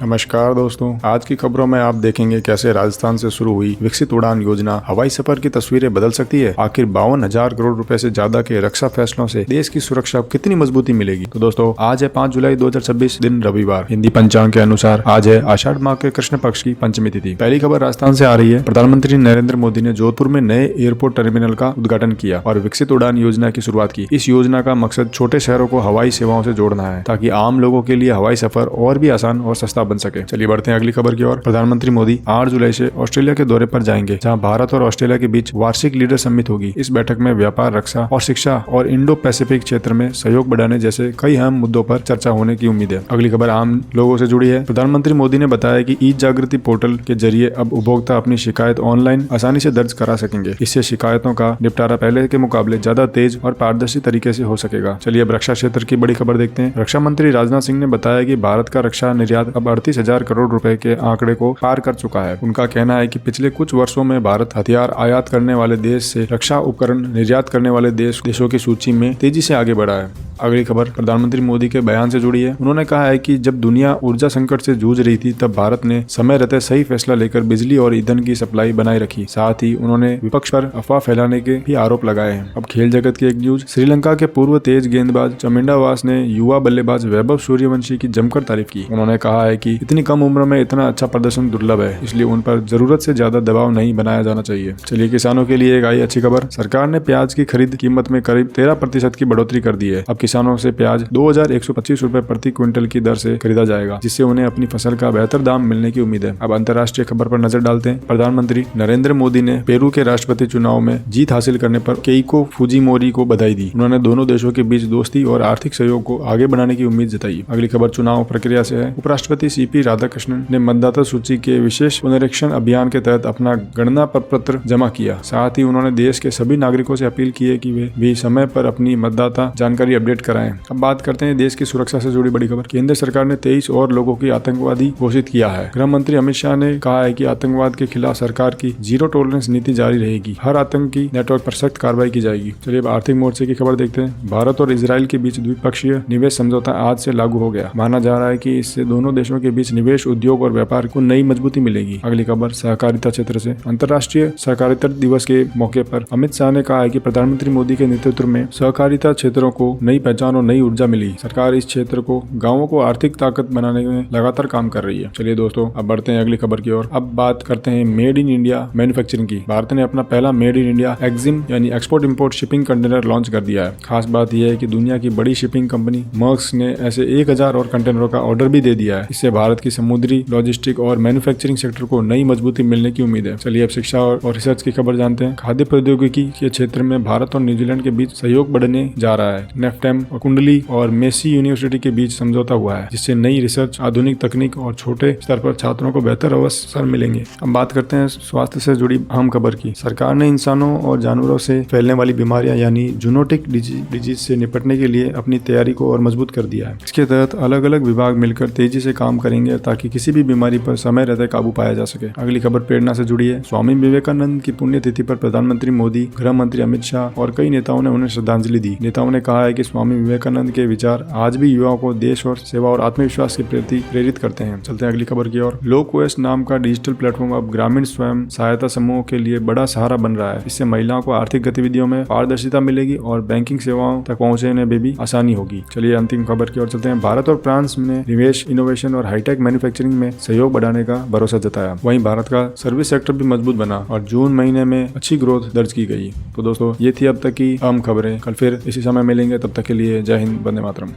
नमस्कार दोस्तों, आज की खबरों में आप देखेंगे कैसे राजस्थान से शुरू हुई विकसित उड़ान योजना हवाई सफर की तस्वीरें बदल सकती है। आखिर 52,000 करोड़ रुपए से ज्यादा के रक्षा फैसलों से देश की सुरक्षा को कितनी मजबूती मिलेगी। तो दोस्तों, आज है 5 जुलाई 2026 दिन रविवार। हिंदी पंचांग के अनुसार आज है आषाढ़ माह के कृष्ण पक्ष की पंचमी तिथि। पहली खबर राजस्थान से आ रही है। प्रधानमंत्री नरेंद्र मोदी ने जोधपुर में नए एयरपोर्ट टर्मिनल का उद्घाटन किया और विकसित उड़ान योजना की शुरुआत की। इस योजना का मकसद छोटे शहरों को हवाई सेवाओं से जोड़ना है ताकि आम लोगों के लिए हवाई सफर और भी आसान और सस्ता बन सके। चलिए बढ़ते हैं अगली खबर की ओर। प्रधानमंत्री मोदी 8 जुलाई से ऑस्ट्रेलिया के दौरे पर जाएंगे, जहां भारत और ऑस्ट्रेलिया के बीच वार्षिक लीडर समिट होगी। इस बैठक में व्यापार, रक्षा और शिक्षा और इंडो पैसिफिक क्षेत्र में सहयोग बढ़ाने जैसे कई अहम मुद्दों पर चर्चा होने की उम्मीद है। अगली खबर आम लोगों से जुड़ी है। प्रधानमंत्री मोदी ने बताया कि ई जागृति पोर्टल के जरिए अब उपभोक्ता अपनी शिकायत ऑनलाइन आसानी से दर्ज करा सकेंगे। इससे शिकायतों का निपटारा पहले के मुकाबले ज्यादा तेज और पारदर्शी तरीके से हो सकेगा। चलिए अब रक्षा क्षेत्र की बड़ी खबर देखते हैं। रक्षा मंत्री राजनाथ सिंह ने बताया कि भारत का रक्षा निर्यात अब 38,000 करोड़ रुपए के आंकड़े को पार कर चुका है। उनका कहना है कि पिछले कुछ वर्षों में भारत हथियार आयात करने वाले देश से रक्षा उपकरण निर्यात करने वाले देशों की सूची में तेजी से आगे बढ़ा है। अगली खबर प्रधानमंत्री मोदी के बयान से जुड़ी है। उन्होंने कहा है कि जब दुनिया ऊर्जा संकट से जूझ रही थी, तब भारत ने समय रहते सही फैसला लेकर बिजली और ईंधन की सप्लाई बनाए रखी। साथ ही उन्होंने विपक्ष पर अफवाह फैलाने के भी आरोप लगाए हैं। अब खेल जगत की एक न्यूज। श्रीलंका के पूर्व तेज गेंदबाज चमिंडा वास ने युवा बल्लेबाज वैभव सूर्यवंशी की जमकर तारीफ की। उन्होंने कहा है कि इतनी कम उम्र में इतना अच्छा प्रदर्शन दुर्लभ है, इसलिए उन पर जरूरत से ज्यादा दबाव नहीं बनाया जाना चाहिए। चलिए किसानों के लिए एक आई अच्छी खबर। सरकार ने प्याज की खरीद कीमत में करीब 13% की बढ़ोतरी कर दी है। अब किसानों से प्याज 2,125 रुपए प्रति क्विंटल की दर से खरीदा जाएगा, जिससे उन्हें अपनी फसल का बेहतर दाम मिलने की उम्मीद है। अब अंतर्राष्ट्रीय खबर पर नजर डालते हैं। प्रधानमंत्री नरेंद्र मोदी ने पेरू के राष्ट्रपति चुनाव में जीत हासिल करने पर केइको फुजिमोरी को बधाई दी। उन्होंने दोनों देशों के बीच दोस्ती और आर्थिक सहयोग को आगे बढ़ाने की उम्मीद जताई। अगली खबर चुनाव प्रक्रिया से है। उपराष्ट्रपति सीपी राधाकृष्णन ने मतदाता सूची के विशेष पुनरीक्षण अभियान के तहत अपना गणना पत्र जमा किया। साथ ही उन्होंने देश के सभी नागरिकों से अपील की है कि वे भी समय पर अपनी मतदाता जानकारी अपडेट कराएं। अब बात करते हैं देश की सुरक्षा से जुड़ी बड़ी खबर। केंद्र सरकार ने 23 और लोगों की आतंकवादी घोषित किया है। गृह मंत्री अमित शाह ने कहा है कि आतंकवाद के खिलाफ सरकार की जीरो टॉलरेंस नीति जारी रहेगी। हर आतंकी नेटवर्क पर सख्त कार्रवाई की जाएगी। चलिए अब आर्थिक मोर्चे की खबर देखते हैं। भारत और इजराइल के बीच द्विपक्षीय निवेश समझौता आज से लागू हो गया। माना जा रहा है कि इससे दोनों देशों के बीच निवेश, उद्योग और व्यापार को नई मजबूती मिलेगी। अगली खबर सहकारिता क्षेत्र से। अंतर्राष्ट्रीय सहकारिता दिवस के मौके पर अमित शाह ने कहा है कि प्रधानमंत्री मोदी के नेतृत्व में सहकारिता क्षेत्रों को नई पहचान और नई ऊर्जा मिली। सरकार इस क्षेत्र को, गांवों को आर्थिक ताकत बनाने में लगातार काम कर रही है। चलिए दोस्तों, अब बढ़ते हैं अगली खबर की ओर। अब बात करते हैं मेड इन इंडिया मैन्युफैक्चरिंग की। भारत ने अपना पहला मेड इन इंडिया एक्जिम यानी export import shipping container launch कर दिया है। खास बात यह है कि दुनिया की बड़ी शिपिंग कंपनी मर्स्क ने ऐसे 1,000 और कंटेनरों का ऑर्डर भी दे दिया है। इससे भारत की समुद्री लॉजिस्टिक और मैन्युफैक्चरिंग सेक्टर को नई मजबूती मिलने की उम्मीद है। चलिए अब शिक्षा और रिसर्च की खबर जानते हैं। खाद्य प्रौद्योगिकी के क्षेत्र में भारत और न्यूजीलैंड के बीच सहयोग बढ़ने जा रहा है। नेफ्टेम और कुंडली और मेसी यूनिवर्सिटी के बीच समझौता हुआ है, जिससे नई रिसर्च, आधुनिक तकनीक और छोटे स्तर पर छात्रों को बेहतर अवसर मिलेंगे। अब बात करते हैं स्वास्थ्य से जुड़ी अहम खबर की। सरकार ने इंसानों और जानवरों से फैलने वाली बीमारियां यानी जूनोटिक डिजीज से निपटने के लिए अपनी तैयारी को और मजबूत कर दिया है। इसके तहत अलग अलग विभाग मिलकर तेजी से काम करेंगे ताकि किसी भी बीमारी पर समय रहते काबू पाया जा सके। अगली खबर प्रेरणा से जुड़ी है। स्वामी विवेकानंद की पुण्यतिथि पर प्रधानमंत्री मोदी, गृह मंत्री अमित शाह और कई नेताओं ने उन्हें श्रद्धांजलि दी। नेताओं ने कहा है कि स्वामी विवेकानंद के विचार आज भी युवाओं को देश और सेवा और आत्मविश्वास के प्रति प्रेरित करते हैं। चलते हैं अगली खबर की ओर। लो क्वेस्ट नाम का डिजिटल प्लेटफॉर्म अब ग्रामीण स्वयं सहायता समूहों के लिए बड़ा सहारा बन रहा है। इससे महिलाओं को आर्थिक गतिविधियों में पारदर्शिता मिलेगी और बैंकिंग सेवाओं तक पहुंचने में भी आसानी होगी। चलिए अंतिम खबर की ओर चलते हैं। भारत और फ्रांस ने निवेश, इनोवेशन और हाईटेक मैन्युफैक्चरिंग में सहयोग बढ़ाने का भरोसा जताया। वहीं भारत का सर्विस सेक्टर भी मजबूत बना और जून महीने में अच्छी ग्रोथ दर्ज की गई। तो दोस्तों, ये थी अब तक की अहम खबरें। कल फिर इसी समय मिलेंगे, तब तक के लिए जय हिंद, वंदे मातरम।